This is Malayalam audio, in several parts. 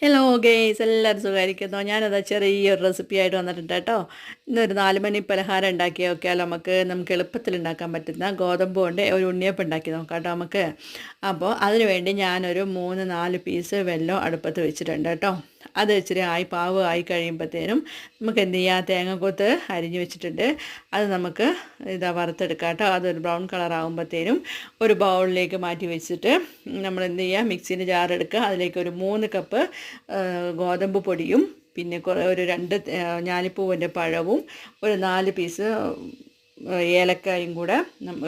ഹലോ ഗേയ്സ്, എല്ലാവരും സുഖമായിരിക്കുന്നോ? ഞാനതാ ചെറിയൊരു റെസിപ്പി ആയിട്ട് വന്നിട്ടുണ്ട് കേട്ടോ. ഇന്നൊരു 4 മണി പലഹാരം ഉണ്ടാക്കി നോക്കിയാൽ നമുക്ക് എളുപ്പത്തിൽ ഉണ്ടാക്കാൻ പറ്റുന്ന ഗോതമ്പ് കൊണ്ട് ഒരു ഉണ്ണിയപ്പം ഉണ്ടാക്കി നോക്കാം കേട്ടോ നമുക്ക്. അപ്പോൾ അതിന് വേണ്ടി ഞാനൊരു 3-4 പീസ് വെല്ലം അടുപ്പത്ത് വെച്ചിട്ടുണ്ട് കേട്ടോ. അത് ഇച്ചിരി പാകമായി കഴിയുമ്പോഴത്തേനും നമുക്ക് എന്ത് ചെയ്യാം, തേങ്ങക്കൊത്ത് അരിഞ്ഞ് വെച്ചിട്ടുണ്ട്. അത് നമുക്ക് വറുത്തെടുക്കാം കേട്ടോ. അതൊരു ബ്രൗൺ കളർ ആകുമ്പോഴത്തേനും ഒരു ബൗളിലേക്ക് മാറ്റി വെച്ചിട്ട് നമ്മൾ എന്ത് ചെയ്യുക, മിക്സിൻ്റെ ജാർ എടുക്കുക. അതിലേക്ക് ഒരു 3 കപ്പ് ഗോതമ്പ് പൊടിയും പിന്നെ ഒരു 2 ഞാലിപ്പൂവിൻ്റെ പഴവും ഒരു 4 പീസ് ഏലക്കായും കൂടെ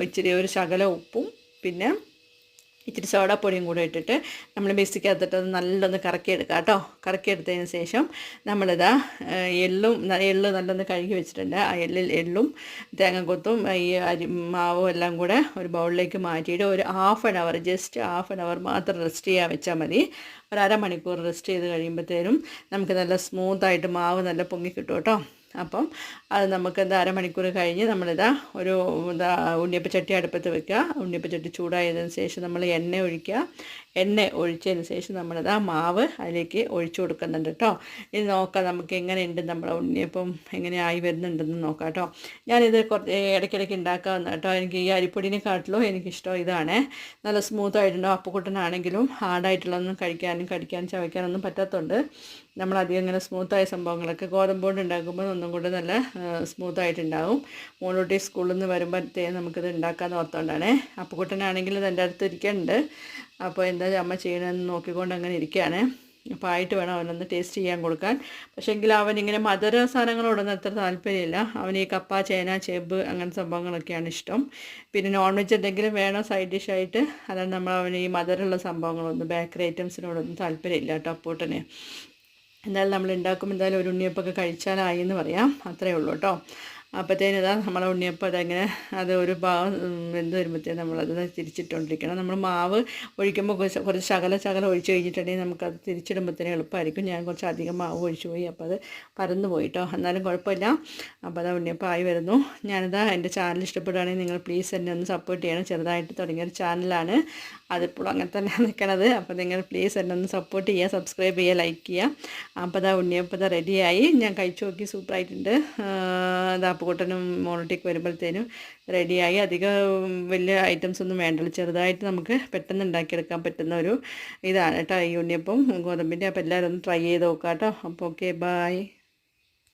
ഇച്ചിരി ഒരു ശകലം ഉപ്പും പിന്നെ ഇച്ചിരി സോഡാപ്പൊടിയും കൂടെ ഇട്ടിട്ട് നമ്മൾ മിക്സിക്കകത്തിട്ട് അത് നല്ലൊന്ന് കറക്കിയെടുക്കുക കേട്ടോ. കറക്കിയെടുത്തതിന് ശേഷം നമ്മളിതാ എള്ള് നല്ലൊന്ന് കഴുകി വെച്ചിട്ടുണ്ട്. ആ എള്ളും തേങ്ങക്കൊത്തും ഈ മാവും എല്ലാം കൂടെ ഒരു ബൗളിലേക്ക് മാറ്റിയിട്ട് ഒരു ജസ്റ്റ് ഹാഫ് ആൻ അവർ മാത്രം റെസ്റ്റ് ചെയ്യാൻ വെച്ചാൽ മതി. ഒരു അരമണിക്കൂർ റെസ്റ്റ് ചെയ്ത് കഴിയുമ്പോഴത്തേനും നമുക്ക് നല്ല സ്മൂത്തായിട്ട് മാവ് നല്ല പൊങ്ങി കിട്ടും കേട്ടോ. അപ്പം അത് നമുക്ക് അരമണിക്കൂർ കഴിഞ്ഞ് നമ്മളിതാ ഒരു ഉണ്ണിയപ്പച്ചട്ടി അടുപ്പത്ത് വെക്കുക. ഉണ്ണിയപ്പച്ചട്ടി ചൂടായതിനു ശേഷം നമ്മൾ എണ്ണ ഒഴിച്ചതിന് ശേഷം നമ്മളിതാ മാവ് അതിലേക്ക് ഒഴിച്ചു കൊടുക്കുന്നുണ്ട് കേട്ടോ. ഇത് നോക്കാം നമുക്ക് എങ്ങനെയുണ്ട് നമ്മുടെ ഉണ്ണിയപ്പം എങ്ങനെയായി വരുന്നുണ്ടെന്ന് നോക്കാം കേട്ടോ. ഞാനിത് ഇടയ്ക്കിടയ്ക്ക് ഉണ്ടാക്കാവുന്ന കേട്ടോ. എനിക്ക് ഈ അരിപ്പൊടിനെക്കാട്ടിലും എനിക്കിഷ്ടം ഇതാണ്. നല്ല സ്മൂത്തായിട്ടുണ്ടോ. അപ്പക്കുട്ടനാണെങ്കിലും ഹാർഡായിട്ടുള്ളതൊന്നും കടിക്കാനും ചവയ്ക്കാനൊന്നും പറ്റാത്തതുകൊണ്ട് നമ്മളധികം ഇങ്ങനെ സ്മൂത്തായ സംഭവങ്ങളൊക്കെ ഗോതമ്പ് കൊണ്ട് ഉണ്ടാക്കുമ്പോൾ ഒന്നും കൂടെ നല്ല സ്മൂത്തായിട്ടുണ്ടാകും. മോളൂട്ടി സ്കൂളിൽ നിന്ന് വരുമ്പോഴത്തേക്കും നമുക്കിത് ഉണ്ടാക്കാമെന്ന് ഓർത്തുകൊണ്ടാണ്. അപ്പക്കുട്ടനാണെങ്കിൽ ഇത് എൻ്റെ അടുത്ത് ഇരിക്കുന്നുണ്ട്. അപ്പോൾ എന്താ അമ്മ ചെയ്യണമെന്ന് നോക്കിക്കൊണ്ട് അങ്ങനെ ഇരിക്കുകയാണ്. അപ്പോൾ ആയിട്ട് വേണം അവനൊന്ന് ടേസ്റ്റ് ചെയ്യാൻ കൊടുക്കാൻ. പക്ഷേ എങ്കിൽ അവനിങ്ങനെ മധുര സാധനങ്ങളോടൊന്നും അത്ര താല്പര്യമില്ല. അവന് ഈ കപ്പ, ചേന, ചേമ്പ് അങ്ങനത്തെ സംഭവങ്ങളൊക്കെയാണ് ഇഷ്ടം. പിന്നെ നോൺ വെജ് എന്തെങ്കിലും വേണം സൈഡ് ഡിഷായിട്ട്. അതാണ് അവന് ഈ മധുരമുള്ള സംഭവങ്ങളൊന്നും ബേക്കറി ഐറ്റംസിനോടൊന്നും താല്പര്യമില്ല കേട്ടോ അപ്പൂട്ടന്. എന്തായാലും നമ്മൾ ഉണ്ടാക്കുമ്പോൾ എന്തായാലും ഒരു ഉണ്ണിയപ്പമൊക്കെ കഴിച്ചാലായി എന്ന് പറയാം. അത്രയേ ഉള്ളൂ കേട്ടോ. അപ്പോഴത്തേനിതാ നമ്മളെ ഉണ്ണിയപ്പം അതങ്ങനെ അത് ഒരു ഭാഗം വെന്ത് വരുമ്പോഴത്തേനും നമ്മളത് തിരിച്ചിട്ടുകൊണ്ടിരിക്കണം. നമ്മൾ മാവ് ഒഴിക്കുമ്പോൾ കുറച്ച് ശകലം ഒഴിച്ച് കഴിഞ്ഞിട്ടുണ്ടെങ്കിൽ നമുക്കത് തിരിച്ചിടുമ്പോഴത്തേനും എളുപ്പമായിരിക്കും. ഞാൻ കുറച്ച് അധികം മാവ് ഒഴിച്ചു പോയി, അപ്പോൾ അത് പരന്നു പോയി കേട്ടോ. എന്നാലും കുഴപ്പമില്ല. അപ്പോൾ അത് ഉണ്ണിയപ്പം ആയി വരുന്നു. ഞാനിതാ എൻ്റെ ചാനൽ ഇഷ്ടപ്പെടുകയാണെങ്കിൽ നിങ്ങൾ പ്ലീസ് എന്നെ ഒന്ന് സപ്പോർട്ട് ചെയ്യണം. ചെറുതായിട്ട് തുടങ്ങിയൊരു ചാനലാണ്, അതിപ്പോൾ അങ്ങനെ തന്നെ നിൽക്കണത്. അപ്പോൾ നിങ്ങൾ പ്ലീസ് എന്നെ ഒന്ന് സപ്പോർട്ട് ചെയ്യുക, സബ്സ്ക്രൈബ് ചെയ്യുക, ലൈക്ക് ചെയ്യുക. അപ്പോൾ അതാ ഉണ്ണിയപ്പം റെഡിയായി. ഞാൻ കഴിച്ചു നോക്കി, സൂപ്പറായിട്ടുണ്ട്. അപ്പൂട്ടനും മോളൂട്ടിക്ക് വരുമ്പോഴത്തേനും റെഡിയായി. അധികം വലിയ ഐറ്റംസ് ഒന്നും വേണ്ടല്ലോ, ചെറുതായിട്ട് നമുക്ക് പെട്ടെന്ന് ഉണ്ടാക്കിയെടുക്കാൻ പറ്റുന്ന ഒരു ഇതാണ് കേട്ടോ ഈ ഉണ്ണിയപ്പം ഗോതമ്പിൻ്റെ. അപ്പോൾ എല്ലാവരും ഒന്ന് ട്രൈ ചെയ്ത് നോക്കാം കേട്ടോ. അപ്പോൾ ഓക്കെ, ബൈ.